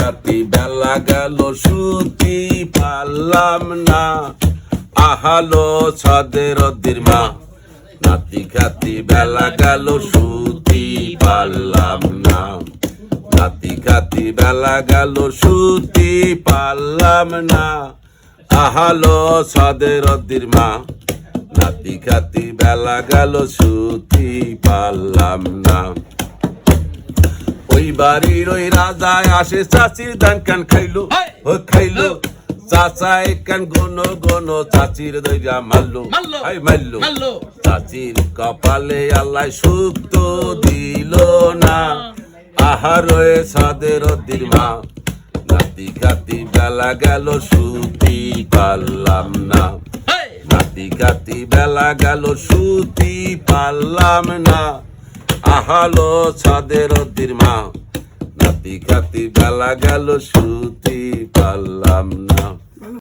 খাতি বেলা গেল শুতি পারলাম না আহালো ছাদের মা নাতি খাতি বেলা গেল শুতি পারলাম না নাতি খাতি বেলা গেল শুতি পারলাম না আহালো ছাদের মা নাতি খাতি বেলা গেল শুতি পারলাম না ওই বাড়ির ওই রাজায় আসে চাচির ধান কান খাইলো ও খাইলো চাচা কান গোনো গোনো চাচির দইরা মারলো মারলো চাচির কপালে আল্লাহ সুখ তো দিল না আহারে ছাদের মা নাতি খাতি বেলা গেল শুতি পারলাম না নাতি খাতি বেলা গেল শুতি পারলাম না আহালো ছাদের মা নাতি খাতি বেলা গেল শুতি পারলাম